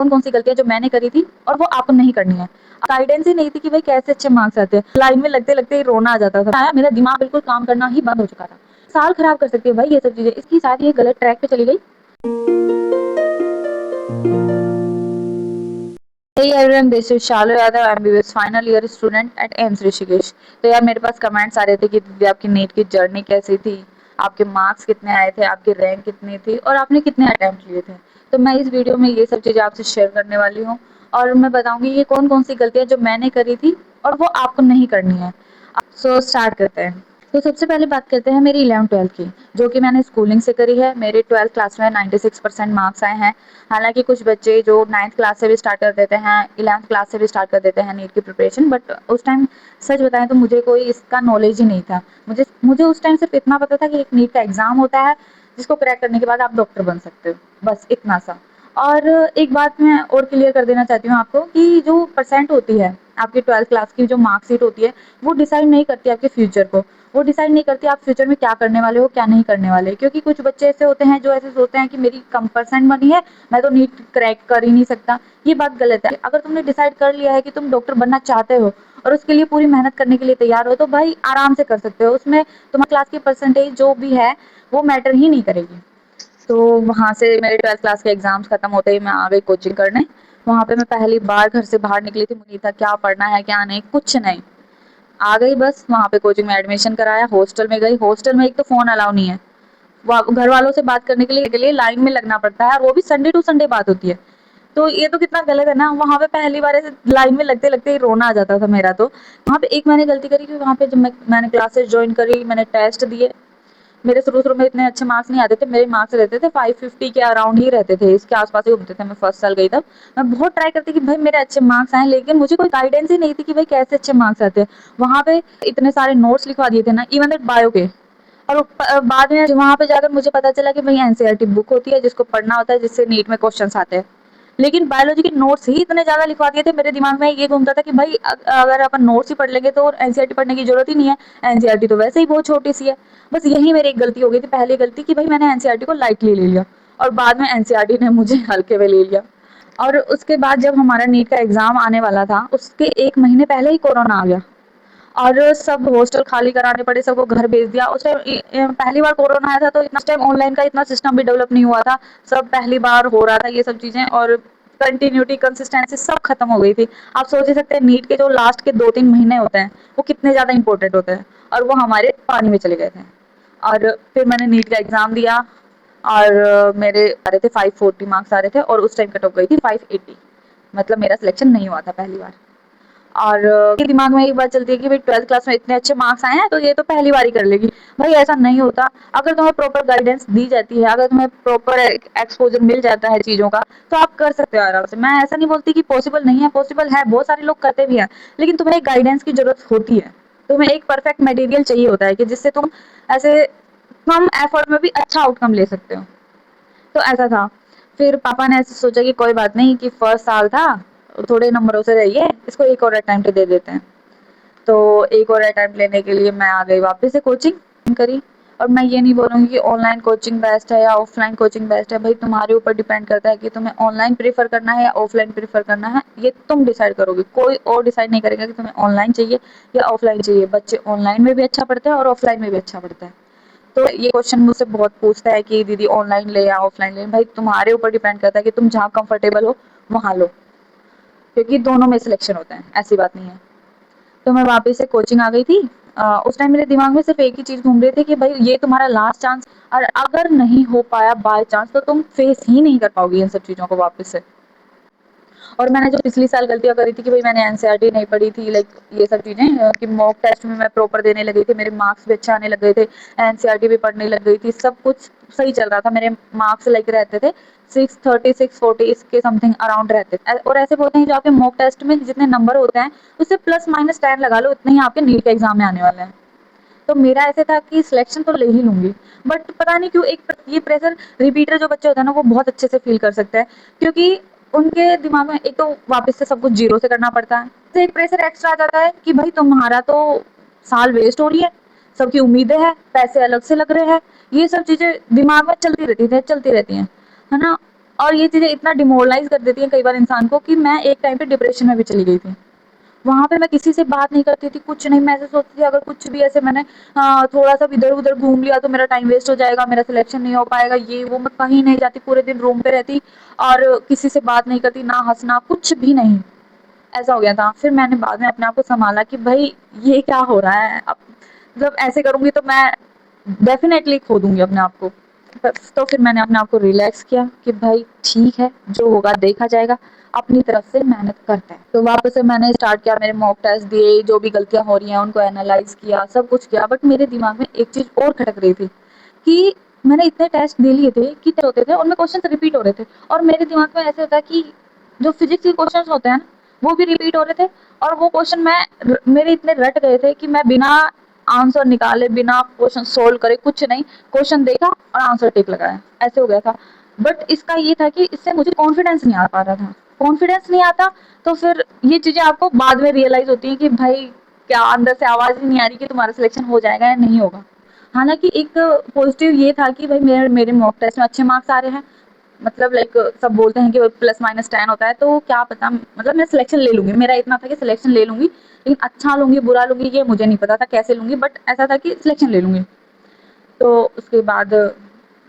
कौन-कौन सी गलतियाँ जो मैंने करी थी और वो आपको नहीं करनी है। गाइडेंस ही नहीं थी कि भाई कैसे अच्छे मार्क्स आते हैं। लाइन में लगते-लगते ही रोना आ जाता था। मेरा दिमाग बिल्कुल काम करना ही बंद हो चुका था। साल खराब कर सकती है भाई ये सब चीज़ें। इसकी शायद ये गलत ट्रैक पे चली गई। Hey everyone, this is Shalu Yadav, MBBS final year student at AIIMS Rishikesh. तो यार मेरे पास कमेंट्स आ रहे थे कि दीदी आपकी नीट की जर्नी कैसी थी, आपके मार्क्स कितने आए थे, आपकी रैंक कितनी थी और आपने कितने अटेम्प्ट लिए थे। तो मैं इस वीडियो में ये सब चीज़ें आपसे शेयर करने वाली हूँ और मैं बताऊंगी ये कौन कौन सी गलतियाँ जो मैंने करी थी और वो आपको नहीं करनी है। सो स्टार्ट करते हैं। तो सबसे पहले बात करते हैं मेरी 11th-12th की, जो कि मैंने स्कूलिंग से करी है। मेरे 12th क्लास में 96% मार्क्स आए हैं। हालांकि कुछ बच्चे जो 9th क्लास से भी स्टार्ट कर देते हैं, 11th क्लास से भी स्टार्ट कर देते हैं नीट की प्रिपरेशन, बट उस टाइम सच बताएं तो मुझे कोई इसका नॉलेज ही नहीं था। मुझे मुझे उस टाइम सिर्फ इतना पता था कि एक नीट का एग्जाम होता है जिसको क्रैक करने के बाद आप डॉक्टर बन सकते हो, बस इतना सा। और एक बात मैं और क्लियर कर देना चाहती हूँ आपको कि जो परसेंट होती है आपकी 12th क्लास की, जो मार्कशीट होती है, वो डिसाइड नहीं करती आपके फ्यूचर को। वो डिसाइड नहीं करती आप फ्यूचर में क्या करने वाले हो, क्या नहीं करने वाले। क्योंकि कुछ बच्चे ऐसे होते हैं जो ऐसे सोचते हैं कि मेरी कम परसेंट बनी है, मैं तो नीट क्रैक कर ही नहीं सकता। ये बात गलत है। अगर तुमने डिसाइड कर लिया है कि तुम डॉक्टर बनना चाहते हो और उसके लिए पूरी मेहनत करने के लिए तैयार हो, तो भाई आराम से कर सकते हो। उसमें तुम्हारी क्लास की परसेंटेज जो भी है वो मैटर ही नहीं करेगी। तो वहाँ से मेरे 12th क्लास के एग्जाम्स खत्म होते ही मैं आ गई कोचिंग करने। वहाँ पे मैं पहली बार घर से बाहर निकली थी, मुझे था क्या पढ़ना है क्या नहीं, कुछ नहीं। आ गई बस वहाँ पे कोचिंग में एडमिशन कराया, हॉस्टल में गई। हॉस्टल में एक तो फ़ोन अलाउ नहीं है। घर वालों से बात करने के लिए लाइन में लगना पड़ता है और वो भी संडे टू संडे बात होती है। तो ये तो कितना गलत है ना। वहाँ पे पहली बार ऐसे लाइन में लगते-लगते ही रोना आ जाता था मेरा तो। वहाँ पे एक मैंने गलती करी कि वहाँ पे जब मैंने क्लासेस जॉइन करी, मैंने टेस्ट दिए। मेरे शुरू-शुरू में इतने अच्छे मार्क्स नहीं आते थे। मेरे मार्क्स रहते थे 550 के अराउंड ही रहते थे। इसके आस-पास ही घूमते थे। मैं फर्स्ट साल गई तब। मैं बहुत ट्राई करती कि भाई मेरे अच्छे मार्क्स आएँ, लेकिन मुझे कोई गाइडेंस ही नहीं थी कि भाई कैसे अच्छे मार्क्स आते हैं। वहाँ पे इतने सारे नोट्स लिखवा दिए थे ना, इवन दैट बायो के। और बाद में वहाँ पे जाकर मुझे पता चला कि भाई एनसीईआरटी बुक होती है जिसको पढ़ना होता है, जिससे नीट में क्वेश्चंस आते हैं। लेकिन बायोलॉजी के नोट्स ही इतने ज़्यादा लिखवा दिए थे, मेरे दिमाग में ये घूमता था कि भाई अगर अपन नोट्स ही पढ़ लेंगे तो एनसीईआरटी पढ़ने की जरूरत ही नहीं है। एनसीईआरटी तो वैसे ही बहुत छोटी सी है। बस यही मेरी एक गलती हो गई थी, पहली गलती, कि भाई मैंने एनसीईआरटी को लाइटली ले लिया और बाद में एनसीईआरटी ने मुझे हल्के में ले लिया। और उसके बाद जब हमारा नीट का एग्जाम आने वाला था, उसके 1 महीने पहले ही कोरोना आ गया और सब हॉस्टल खाली कराने पड़े, सबको घर भेज दिया। उस टाइम पहली बार कोरोना आया था, तो इतना टाइम ऑनलाइन का इतना सिस्टम भी डेवलप नहीं हुआ था। सब पहली बार हो रहा था ये सब चीज़ें, और कंटिन्यूटी, कंसिस्टेंसी सब खत्म हो गई थी। आप सोच ही सकते हैं नीट के जो लास्ट के 2-3 महीने होते हैं वो कितने ज़्यादा इंपॉर्टेंट होते हैं, और वो हमारे पानी में चले गए थे। और फिर मैंने नीट का एग्ज़ाम दिया और मेरे आ रहे थे 540 मार्क्स आ रहे थे और उस टाइम कट ऑफ गई थी 580। मतलब मेरा सिलेक्शन नहीं हुआ था पहली बार। और मेरे दिमाग में एक बात चलती है कि भाई 12th क्लास में इतने अच्छे मार्क्स आए हैं तो ये तो पहली बार ही कर लेगी। भाई ऐसा नहीं होता। अगर तुम्हें प्रॉपर गाइडेंस दी जाती है, अगर तुम्हें प्रॉपर एक्सपोजर मिल जाता है चीज़ों का, तो आप कर सकते हो आराम से। मैं ऐसा नहीं बोलती कि पॉसिबल नहीं है, पॉसिबल है, बहुत सारे लोग करते भी हैं। लेकिन तुम्हें एक गाइडेंस की ज़रूरत होती है। तुम्हें एक परफेक्ट मटेरियल चाहिए होता है कि जिससे तुम ऐसे कम एफर्ट में भी अच्छा आउटकम ले सकते हो। तो ऐसा था। फिर पापा ने ऐसे सोचा कि कोई बात नहीं, कि फर्स्ट साल था, थोड़े नंबरों से रही है, इसको एक और अटेम्प्ट दे देते हैं। तो एक और अटेम्प्ट लेने के लिए मैं आ गई वापस से कोचिंग करी। और मैं ये नहीं बोलूँगी कि ऑनलाइन कोचिंग बेस्ट है या ऑफलाइन कोचिंग बेस्ट है। भाई तुम्हारे ऊपर डिपेंड करता है कि तुम्हें ऑनलाइन प्रेफर करना है या ऑफलाइन प्रेफर करना है। ये तुम डिसाइड करोगे, कोई और डिसाइड नहीं करेगा कि तुम्हें ऑनलाइन चाहिए या ऑफलाइन चाहिए। बच्चे ऑनलाइन में भी अच्छा पढ़ते हैं और ऑफलाइन में भी अच्छा पढ़ते हैं। तो ये क्वेश्चन मुझसे बहुत पूछता है कि दीदी ऑनलाइन ले या ऑफलाइन ले। भाई तुम्हारे ऊपर डिपेंड करता है कि तुम जहाँ कंफर्टेबल हो वहाँ लो, क्योंकि दोनों में सिलेक्शन होते हैं, ऐसी बात नहीं है। तो मैं वापस से कोचिंग आ गई थी। उस टाइम मेरे दिमाग में सिर्फ एक ही चीज़ घूम रही थी कि भाई ये तुम्हारा लास्ट चांस, और अगर नहीं हो पाया बाय चांस तो तुम फेस ही नहीं कर पाओगी इन सब चीज़ों को वापस से। और मैंने जो पिछली साल गलतियाँ करी थी कि भाई मैंने एनसीईआरटी नहीं पढ़ी थी, लाइक ये सब चीज़ें, कि मॉक टेस्ट में मैं प्रॉपर देने लगी थी, मेरे मार्क्स भी अच्छे आने लग गए थे, एनसीईआरटी भी पढ़ने लग गई थी, सब कुछ सही चल रहा था। मेरे मार्क्स लाइक रहते थे 630 640 इसके समथिंग अराउंड रहते थे। और ऐसे बोलते हैं जो आपके मॉक टेस्ट में जितने नंबर होते हैं उससे प्लस माइनस 10 लगा लो, उतने ही आपके नीट के एग्जाम में आने वाले हैं। तो मेरा ऐसे था कि सिलेक्शन तो ले ही लूंगी। बट पता नहीं क्यों एक ये प्रेशर, रिपीटर जो बच्चे होते हैं ना वो बहुत अच्छे से फील कर सकते हैं, क्योंकि उनके दिमाग में एक तो वापस से सब कुछ जीरो से करना पड़ता है, तो एक प्रेशर एक्स्ट्रा आ जाता है कि भाई तुम्हारा तो साल वेस्ट हो रही है, सबकी उम्मीदें हैं, पैसे अलग से लग रहे हैं, ये सब चीजें दिमाग में चलती रहती है, चलती रहती हैं, है ना। और ये चीज़ें इतना डिमोरलाइज़ कर देती हैं कई बार इंसान को कि मैं एक टाइम पे डिप्रेशन में भी चली गई थी। वहाँ पे मैं किसी से बात नहीं करती थी, कुछ नहीं, मैं ऐसे सोचती थी अगर कुछ भी ऐसे मैंने थोड़ा-सा भी इधर-उधर घूम लिया तो मेरा टाइम वेस्ट हो जाएगा, मेरा सिलेक्शन नहीं हो पाएगा, ये वो, मैं कहीं नहीं जाती, पूरे दिन रूम पे रहती और किसी से बात नहीं करती, ना हँसना, कुछ भी नहीं। ऐसा हो गया था। फिर मैंने बाद में अपने आप को सँभाला कि भई ये क्या हो रहा है? अब जब ऐसे करूँगी तो मैं डेफ़िनेटली खो दूँगी अपने आप को। बस तो फिर मैंने अपने आप को रिलैक्स किया कि भाई ठीक है, जो होगा देखा जाएगा, अपनी तरफ से मेहनत करते हैं। तो वापस से मैंने स्टार्ट किया, मेरे मॉक टेस्ट दिए, जो भी गलतियाँ हो रही हैं उनको एनालाइज़ किया, सब कुछ किया, बट मेरे दिमाग में एक चीज़ और खटक रही थी कि मैंने इतने टेस्ट दे लिए थे कि होते थे, उनमें क्वेश्चन रिपीट हो रहे थे और मेरे दिमाग में ऐसे होता है कि जो फिजिक्स के क्वेश्चंस होते हैं ना, वो भी रिपीट हो रहे थे और वो क्वेश्चन मेरे इतने रट गए थे कि मैं बिना आंसर निकाले, बिना क्वेश्चन सोल्व करे, कुछ नहीं, क्वेश्चन देखा और आंसर टिक लगाया, ऐसे हो गया था। बट इसका ये था कि इससे मुझे कॉन्फिडेंस नहीं आ पा रहा था। कॉन्फिडेंस नहीं आता तो फिर ये चीज़ें आपको बाद में रियलाइज़ होती हैं कि भाई क्या अंदर से आवाज़ ही नहीं आ रही कि तुम्हारा सिलेक्शन हो जाएगा या नहीं होगा। हालाँकि एक पॉज़िटिव ये था कि भाई मेरे मेरे मॉक टेस्ट में अच्छे मार्क्स आ रहे हैं। मतलब लाइक सब बोलते हैं कि प्लस माइनस 10 होता है, तो क्या पता, मतलब मैं सिलेक्शन ले लूँगी। मेरा इतना था कि सिलेक्शन ले लूँगी, लेकिन अच्छा लूँगी, बुरा लूँगी ये मुझे नहीं पता था कैसे लूँगी, बट ऐसा था कि सिलेक्शन ले लूँगी। तो उसके बाद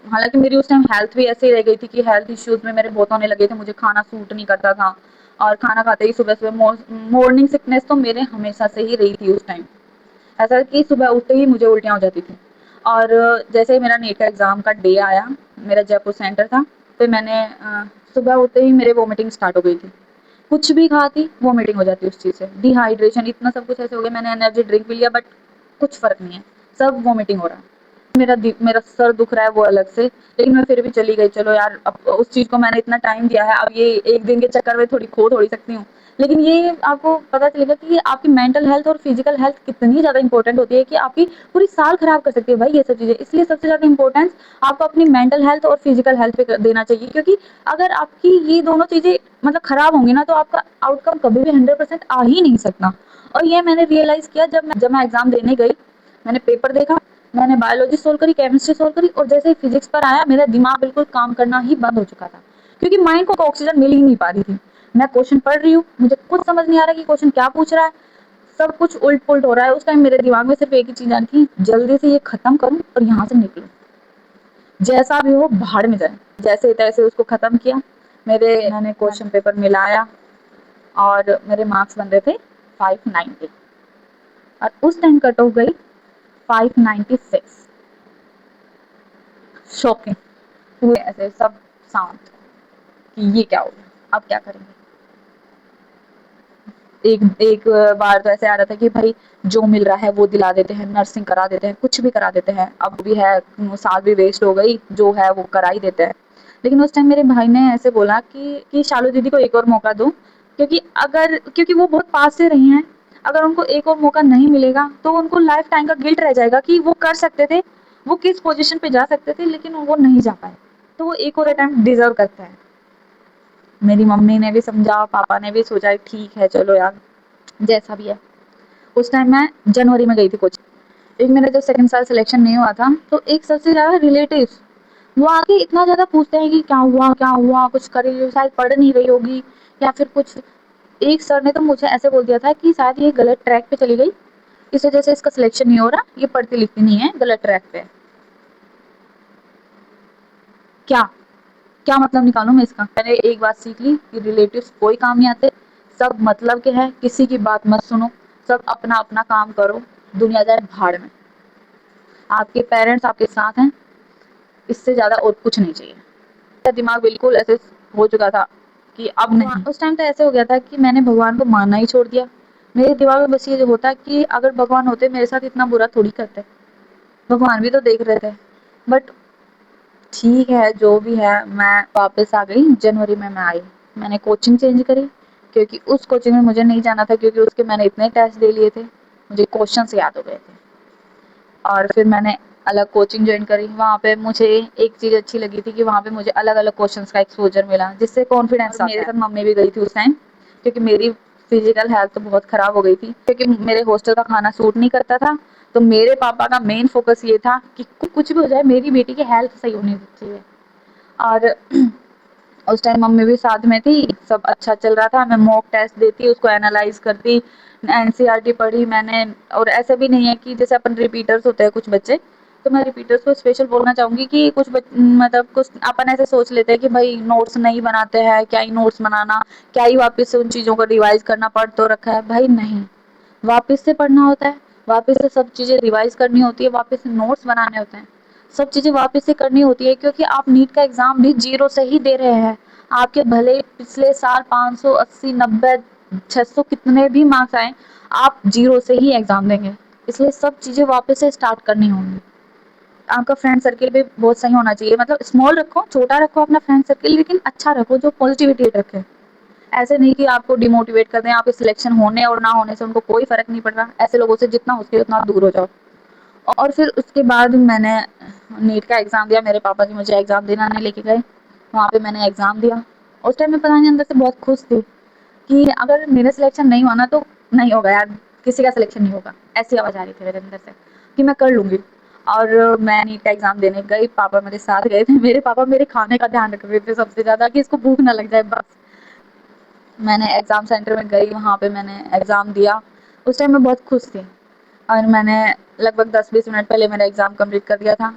हालाँकि मेरी उस टाइम हेल्थ भी ऐसे ही रह गई थी कि हेल्थ इश्यूज़ में मेरे बहुत होने लगे थे, मुझे खाना सूट नहीं करता था और खाना खाते ही सुबह-सुबह मॉर्निंग सिकनेस तो मेरे हमेशा से ही रही थी उस टाइम। ऐसा कि सुबह उठते ही मुझे उल्टियाँ हो जाती थी और जैसे ही मेरा नीट का एग्ज़ाम का डे आया, मेरा जयपुर सेंटर था, तो मैंने सुबह उठते ही मेरे वॉमिटिंग स्टार्ट हो गई थी। कुछ भी खाती, वॉमिटिंग हो जाती उस चीज़ से, डिहाइड्रेशन इतना सब कुछ ऐसे हो गया, मैंने एनर्जी ड्रिंक भी लिया बट कुछ फ़र्क नहीं है, सब वॉमिटिंग हो रहा है। मेरा सर दुख रहा है वो अलग से, लेकिन मैं फिर भी चली गई, चलो यार अब उस चीज़ को मैंने इतना टाइम दिया है, अब ये एक दिन के चक्कर में थोड़ी खो थोड़ी सकती हूँ। लेकिन ये आपको पता चलेगा कि आपकी मेंटल हेल्थ और फिजिकल हेल्थ कितनी ज़्यादा इंपॉर्टेंट होती है कि आपकी पूरी साल खराब कर सकती है भाई ये सब चीज़ें। इसलिए सबसे ज़्यादा इंपॉर्टेंस आपको अपनी मेंटल हेल्थ और फिजिकल हेल्थ पे देना चाहिए, क्योंकि अगर आपकी ये दोनों चीज़ें मतलब खराब होंगी ना, तो आपका आउटकम कभी भी 100% आ ही नहीं सकता। और ये मैंने रियलाइज़ किया जब मैं एग्ज़ाम देने गई, मैंने पेपर देखा, मैंने बायोलॉजी सोल्व करी, केमिस्ट्री सोल्व करी और जैसे ही फिजिक्स पर आया मेरा दिमाग बिल्कुल काम करना ही बंद हो चुका था, क्योंकि माइंड को ऑक्सीजन मिल ही नहीं पा रही थी। मैं क्वेश्चन पढ़ रही हूँ, मुझे कुछ समझ नहीं आ रहा कि क्वेश्चन क्या पूछ रहा है, सब कुछ उल्ट-पुल्ट हो रहा है। उस टाइम मेरे दिमाग में सिर्फ एक ही चीज़ आ रही थी, जल्दी से ये खत्म करूँ और यहाँ से निकलूँ। जैसा भी हो भाड़ में जाए। जैसे-तैसे उसको खत्म किया, मैंने क्वेश्चन पेपर मिलाया और मेरे मार्क्स बन रहे थे 590 और उस टाइम कट ऑफ गई 596। शॉकिंग। पूरे ऐसे सब शांत कि ये क्या हो गया, अब क्या करेंगे। एक एक बार तो ऐसे आ रहा था कि भाई जो मिल रहा है वो दिला देते हैं, नर्सिंग करा देते हैं, कुछ भी करा देते हैं, अब भी है, साल भी वेस्ट हो गई, जो है वो करा ही देते हैं। लेकिन उस टाइम मेरे भाई ने ऐसे बोला कि शालू दीदी को एक और मौका दो, क्योंकि वो बहुत पास से रही हैं, अगर उनको एक और मौका नहीं मिलेगा तो उनको लाइफ टाइम का गिल्ट रह जाएगा कि वो कर सकते थे, वो किस पोजीशन पे जा सकते थे लेकिन वो नहीं जा पाए, तो वो एक और अटेम्प्ट डिजर्व करता है। मेरी मम्मी ने भी समझा, पापा ने भी सोचा ठीक है चलो यार जैसा भी है। उस टाइम मैं जनवरी में गई थी कोचिंग। एक मेरा जब सेकंड साल सिलेक्शन नहीं हुआ था, तो एक सबसे ज़्यादा रिलेटिव्स वो आके इतना ज़्यादा पूछते हैं कि क्या हुआ, कुछ कर रही हो, शायद पढ़ नहीं रही होगी या फिर कुछ। एक सर ने तो मुझे ऐसे बोल दिया था कि शायद ये गलत ट्रैक पे चली गई, इस वजह से इसका सिलेक्शन नहीं हो रहा, ये पढ़ती लिखती नहीं है, गलत ट्रैक पे है। क्या क्या मतलब निकालूँ मैं इसका? मैंने एक बात सीख ली कि रिलेटिव्स कोई काम नहीं आते, सब मतलब के हैं, किसी की बात मत सुनो, सब अपना-अपना काम करो, दुनिया जाए भाड़ में। आपके पेरेंट्स आपके साथ हैं, इससे ज़्यादा और कुछ नहीं चाहिए। मेरा दिमाग बिल्कुल ऐसे हो चुका था कि अब नहीं। उस टाइम तो ऐसे हो गया था कि मैंने भगवान को मानना ही छोड़ दिया। मेरे दिमाग में बस ये जो होता कि अगर भगवान होते मेरे साथ इतना बुरा थोड़ी करते। भगवान भी तो देख रहे थे। बट ठीक है, जो भी है, मैं वापस आ गई, जनवरी में मैं आई। मैंने कोचिंग चेंज करी, क्योंकि उस कोचिंग में मुझे नहीं जाना था, क्योंकि उसके मैंने इतने टेस्ट दे लिए थे, मुझे क्वेश्चंस याद हो गए थे। और फिर मैंने अलग कोचिंग जॉइन करी, वहाँ पे मुझे एक चीज़ अच्छी लगी थी कि वहाँ पे मुझे अलग-अलग क्वेश्चंस का एक्सपोज़र मिला, जिससे कॉन्फिडेंस आता है। मेरे साथ मम्मी भी गई थी उस टाइम, क्योंकि मेरी फिजिकल हेल्थ तो बहुत खराब हो गई थी, क्योंकि मेरे हॉस्टल का खाना सूट नहीं करता था, तो मेरे पापा का मेन फोकस ये था कि कुछ भी हो जाए मेरी बेटी की हेल्थ सही होनी चाहिए। और उस टाइम मम्मी भी साथ में थी, सब अच्छा चल रहा था, मैं मॉक टेस्ट देती, उसको एनालाइज़ करती, एनसीईआरटी पढ़ी मैंने। और ऐसा भी नहीं है कि जैसे अपन रिपीटर्स होते हैं कुछ बच्चे, तो मैं रिपीटर्स को स्पेशल बोलना चाहूँगी कि मतलब कुछ अपन ऐसे सोच लेते हैं कि भाई नोट्स नहीं बनाते हैं, क्या ही नोट्स बनाना, क्या ही वापस से उन चीज़ों को रिवाइज़ करना, पढ़ तो रखा है। भाई नहीं, वापस से पढ़ना होता है, वापस से सब चीज़ें रिवाइज़ करनी होती है, वापस से नोट्स बनाने होते हैं। सब चीज़ें वापस से करनी होती है क्योंकि आप नीट का एग्ज़ाम भी ज़ीरो से ही दे रहे हैं। आपके भले ही पिछले साल 580, 90, 600 कितने भी मार्क्स आएँ, आप ज़ीरो से ही एग्ज़ाम देंगे। इसलिए सब चीज़ें वापस से स्टार्ट करनी होंगी। आपका फ्रेंड सर्किल भी बहुत सही होना चाहिए, मतलब स्मॉल रखो, छोटा रखो अपना फ्रेंड सर्किल, लेकिन अच्छा रखो जो पॉजिटिविटी रखे। ऐसे नहीं कि आपको डिमोटिवेट कर दें, आपके सिलेक्शन होने और ना होने से उनको कोई फ़र्क नहीं पड़ रहा। ऐसे लोगों से जितना हो सके उतना दूर हो जाओ। और फिर उसके बाद मैंने नीट का एग्ज़ाम दिया, मेरे पापा जी मुझे एग्ज़ाम देने लेके गए, वहाँ पे मैंने एग्ज़ाम दिया। उस टाइम मैं पता नहीं अंदर से बहुत खुश थी कि अगर मेरा सिलेक्शन नहीं हुआ ना तो नहीं होगा यार, किसी का सिलेक्शन नहीं होगा। ऐसी आवाज़ आ रही थी मेरे अंदर से कि मैं कर लूँगी। और मैं नीट का एग्ज़ाम देने गई, पापा मेरे साथ गए थे। मेरे पापा मेरे खाने का ध्यान रख रहे थे सबसे ज़्यादा कि इसको भूख ना लग जाए बस। मैंने एग्ज़ाम सेंटर में गई, वहाँ पे मैंने एग्ज़ाम दिया। उस टाइम मैं बहुत खुश थी और मैंने लगभग 10-20 मिनट पहले मेरा एग्ज़ाम कंप्लीट कर दिया था।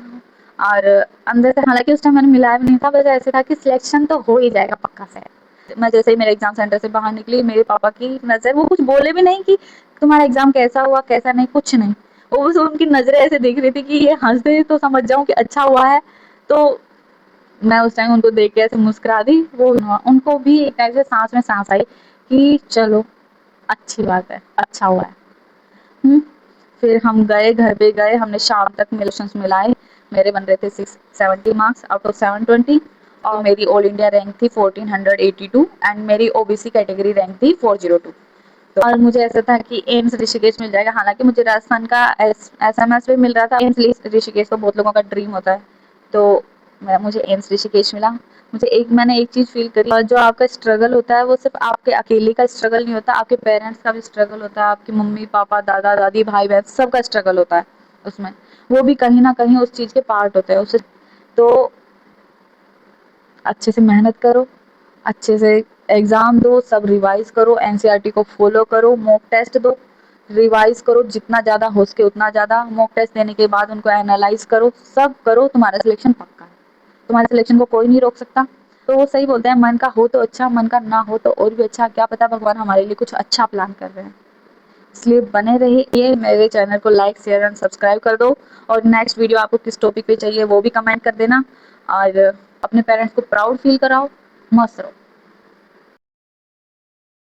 और अंदर से हालाँकि उस टाइम मैंने मिलाया भी नहीं था, बस ऐसे था कि सिलेक्शन तो हो ही जाएगा पक्का से। मैं जैसे ही मेरे एग्ज़ाम सेंटर से बाहर निकली, मेरे पापा की नज़र, वो कुछ बोले भी नहीं कि तुम्हारा एग्ज़ाम कैसा हुआ, कैसा नहीं, कुछ नहीं। वो बस उनकी नज़रें ऐसे देख रही थी कि ये हँस दे तो समझ जाऊँ कि अच्छा हुआ है। तो मैं उस टाइम उनको देख के ऐसे मुस्कुरा दी, वो उनको भी एक टाइप से साँस में साँस आई कि चलो अच्छी बात है, अच्छा हुआ है। हुँ, फिर हम गए, घर पे गए, हमने शाम तक क्वेश्चंस मिलाए। मेरे बन रहे थे 670 मार्क्स आउट ऑफ 720 और मेरी ऑल इंडिया रैंक थी 1482 एंड मेरी ओबीसी कैटेगरी रैंक थी 402। तो और मुझे ऐसा था कि एम्स ऋषिकेश मिल जाएगा, हालाँकि मुझे राजस्थान का एसएमएस भी मिल रहा था, एम्स ऋषिकेश तो बहुत लोगों का ड्रीम होता है। तो मुझे एम्स ऋषिकेश मिला। मैंने एक चीज़ फ़ील करी, और जो आपका स्ट्रगल होता है वो सिर्फ़ आपके अकेले का स्ट्रगल नहीं होता, आपके पेरेंट्स का भी स्ट्रगल होता है, आपके मम्मी-पापा, दादा-दादी, भाई-बहन सबका स्ट्रगल होता है उसमें। वो भी कहीं न कहीं उस चीज़ के पार्ट होते हैं। उसे तो अच्छे से मेहनत करो, अच्छे से एग्ज़ाम दो, सब रिवाइज़ करो, एनसीईआरटी को फ़ॉलो करो, मॉक टेस्ट दो, रिवाइज़ करो जितना ज़्यादा हो सके उतना ज़्यादा, मॉक टेस्ट देने के बाद उनको एनालाइज़ करो, सब करो, तुम्हारा सिलेक्शन पक्का है। तुम्हारे सिलेक्शन को कोई नहीं रोक सकता। तो वो सही बोलते हैं, मन का हो तो अच्छा, मन का ना हो तो और भी अच्छा, क्या पता भगवान हमारे लिए कुछ अच्छा प्लान कर रहे हैं। इसलिए बने रहिए, मेरे चैनल को लाइक, शेयर एंड सब्सक्राइब कर दो। और नेक्स्ट वीडियो आपको किस टॉपिक पे चाहिए वो भी कमेंट कर देना। और अपने पेरेंट्स को प्राउड फील कराओ, मस्त रहो।